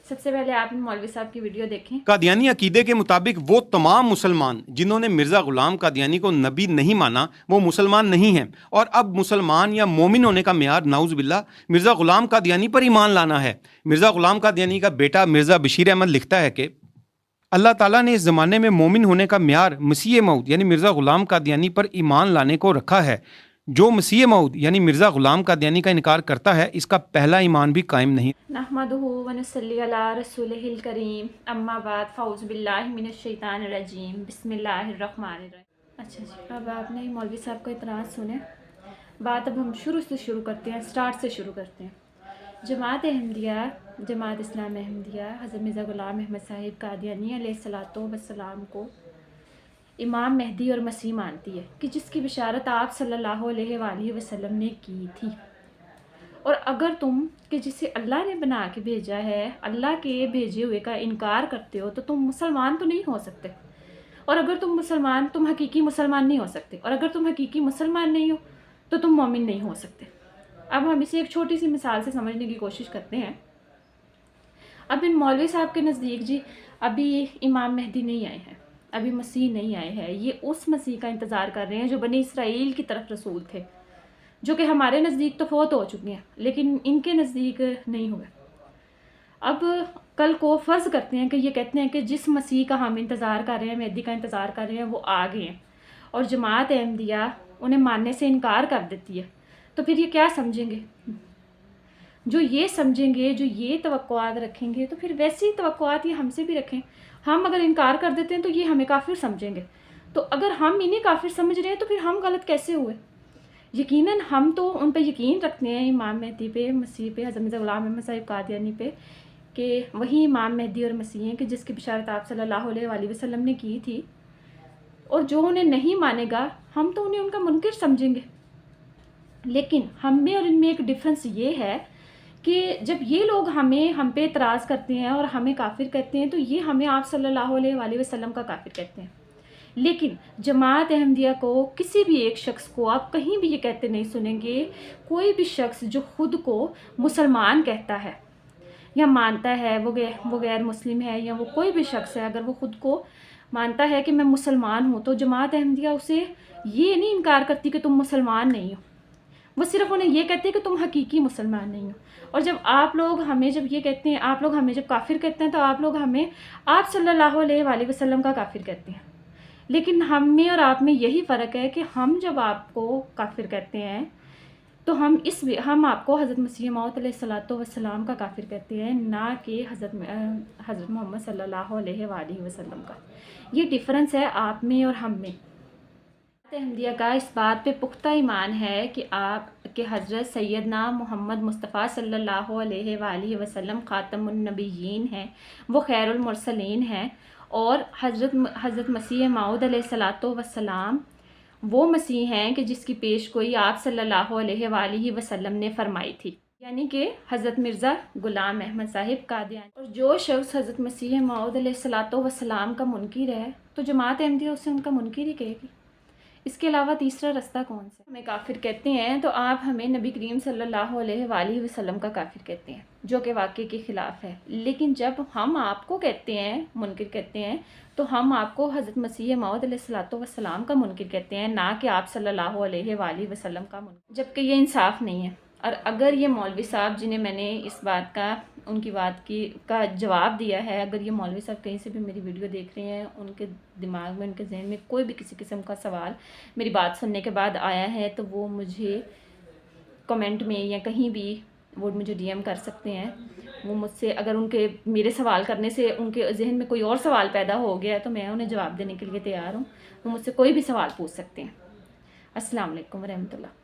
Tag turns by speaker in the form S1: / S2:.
S1: سب سے پہلے آپ مولوی صاحب کی ویڈیو دیکھیں۔
S2: قادیانی عقیدے کے مطابق وہ تمام مسلمان جنہوں نے مرزا غلام قادیانی کو نبی نہیں مانا وہ مسلمان نہیں ہیں، اور اب مسلمان یا مومن ہونے کا معیار نعوذ باللہ مرزا غلام قادیانی پر ایمان لانا ہے۔ مرزا غلام قادیانی کا بیٹا مرزا بشیر احمد لکھتا ہے کہ اللہ تعالیٰ نے اس زمانے میں مومن ہونے کا معیار مسیح موعود یعنی مرزا غلام قادیانی پر ایمان لانے کو رکھا ہے۔ جو مسیح موعود یعنی مرزا غلام قادیانی کا انکار کرتا ہے اس کا پہلا ایمان بھی قائم نہیں۔
S1: نحمدہ ونصلی علی رسولہ الکریم، اما بعد، فاعوذ باللہ من الشیطان الرجیم، بسم اللہ الرحمن الرحیم۔ اچھا جی، اب آپ نے مولوی صاحب کا اعتراض سنے، بات اب ہم شروع سے شروع کرتے ہیں، سٹارٹ سے شروع کرتے ہیں۔ جماعت احمدیہ، جماعت اسلام احمدیہ حضرت مرزا غلام احمد صاحب قادیانی علیہ الصلوۃ والسلام کو امام مہدی اور مسیح مانتی ہے کہ جس کی بشارت آپ صلی اللہ علیہ وآلہ وسلم نے کی تھی۔ اور اگر تم کہ جسے اللہ نے بنا کے بھیجا ہے اللہ کے بھیجے ہوئے کا انکار کرتے ہو تو تم مسلمان تو نہیں ہو سکتے، اور اگر تم حقیقی مسلمان نہیں ہو سکتے، اور اگر تم حقیقی مسلمان نہیں ہو تو تم مومن نہیں ہو سکتے۔ اب ہم اسے ایک چھوٹی سی مثال سے سمجھنے کی کوشش کرتے ہیں۔ اب ان مولوی صاحب کے نزدیک جی ابھی امام مہدی نہیں آئے ہیں، ابھی مسیح نہیں آئے ہیں، یہ اس مسیح کا انتظار کر رہے ہیں جو بنی اسرائیل کی طرف رسول تھے، جو کہ ہمارے نزدیک تو فوت ہو چکے ہیں لیکن ان کے نزدیک نہیں ہوئے۔ اب کل کو فرض کرتے ہیں کہ یہ کہتے ہیں کہ جس مسیح کا ہم انتظار کر رہے ہیں، مہدی کا انتظار کر رہے ہیں، وہ آ گئے ہیں، اور جماعت احمدیہ انہیں ماننے سے انکار کر دیتی ہے، تو پھر یہ کیا سمجھیں گے؟ جو یہ سمجھیں گے، جو یہ توقعات رکھیں گے، تو پھر ویسی توقعات یہ ہم سے بھی رکھیں۔ ہم اگر انکار کر دیتے ہیں تو یہ ہمیں کافر سمجھیں گے، تو اگر ہم انہیں کافر سمجھ رہے ہیں تو پھر ہم غلط کیسے ہوئے؟ یقیناً ہم تو ان پہ یقین رکھتے ہیں، امام مہدی پہ، مسیح پہ، حضرت مرزا غلام احمد صاحب قادیانی پہ، کہ وہی امام مہدی اور مسیح ہیں کہ جس کی بشارت آپ صلی اللہ علیہ وآلہ وسلم نے کی تھی، اور جو انہیں نہیں مانے گا ہم تو انہیں ان کا منکر سمجھیں گے۔ لیکن ہم میں اور ان میں ایک ڈفرینس یہ ہے کہ جب یہ لوگ ہم پہ اعتراض کرتے ہیں اور ہمیں کافر کہتے ہیں تو یہ ہمیں آپ صلی اللہ علیہ وآلہ وسلم کا کافر کہتے ہیں، لیکن جماعت احمدیہ کو کسی بھی ایک شخص کو آپ کہیں بھی یہ کہتے نہیں سنیں گے، کوئی بھی شخص جو خود کو مسلمان کہتا ہے یا مانتا ہے وہ غیر مسلم ہے، یا وہ کوئی بھی شخص ہے اگر وہ خود کو مانتا ہے کہ میں مسلمان ہوں، تو جماعت احمدیہ اسے یہ نہیں انکار کرتی کہ تم مسلمان نہیں ہو، وہ صرف انہیں یہ کہتے ہیں کہ تم حقیقی مسلمان نہیں ہو۔ اور جب آپ لوگ ہمیں جب یہ کہتے ہیں، آپ لوگ ہمیں جب کافر کہتے ہیں تو آپ لوگ ہمیں آپ صلی اللہ علیہ وآلہ وسلم کا کافر کہتے ہیں۔ لیکن ہم میں اور آپ میں یہی فرق ہے کہ ہم جب آپ کو کافر کہتے ہیں تو ہم آپ کو حضرت مسیح موعود علیہ الصلوۃ والسلام کا کافر کہتے ہیں، نہ کہ حضرت محمد صلی اللہ علیہ وآلہ وسلم کا۔ یہ ڈفرینس ہے آپ میں اور ہم میں۔ احمدیہ کا اس بات پہ پختہ ایمان ہے کہ حضرت سیدنا محمد مصطفیٰ صلی اللہ علیہ وآلہ وسلم خاتم النبیین ہیں، وہ خیر المرسلین ہیں، اور حضرت مسیح موعود علیہ الصلوۃ والسلام وہ مسیح ہیں کہ جس کی پیش گوئی آپ صلی اللہ علیہ وآلہ وسلم نے فرمائی تھی، یعنی کہ حضرت مرزا غلام احمد صاحب قادیانی۔ اور جو شخص حضرت مسیح موعود علیہ الصلوۃ والسلام کا منکر ہے تو جماعت احمدیہ اسے ان کا منکر ہی کہے گی، اس کے علاوہ تیسرا رستہ کون سا؟ ہمیں کافر کہتے ہیں تو آپ ہمیں نبی کریم صلی اللہ علیہ وآلہ وسلم کا کافر کہتے ہیں، جو کہ واقعے کے خلاف ہے۔ لیکن جب ہم آپ کو کہتے ہیں منکر کہتے ہیں تو ہم آپ کو حضرت مسیح موعود علیہ الصلوۃ والسلام کا منکر کہتے ہیں، نہ کہ آپ صلی اللہ علیہ وآلہ وسلم کا منکر، جبکہ یہ انصاف نہیں ہے۔ اور اگر یہ مولوی صاحب جنہیں میں نے اس بات کا ان کی بات کا جواب دیا ہے، اگر یہ مولوی صاحب کہیں سے بھی میری ویڈیو دیکھ رہے ہیں، ان کے دماغ میں، ان کے ذہن میں کوئی بھی کسی قسم کا سوال میری بات سننے کے بعد آیا ہے تو وہ مجھے کمنٹ میں یا کہیں بھی وہ مجھے ڈی ایم کر سکتے ہیں۔ وہ مجھ سے اگر میرے سوال کرنے سے ان کے ذہن میں کوئی اور سوال پیدا ہو گیا ہے تو میں انہیں جواب دینے کے لیے تیار ہوں، وہ مجھ سے کوئی بھی سوال پوچھ سکتے ہیں۔ السلام علیکم ورحمۃ اللہ۔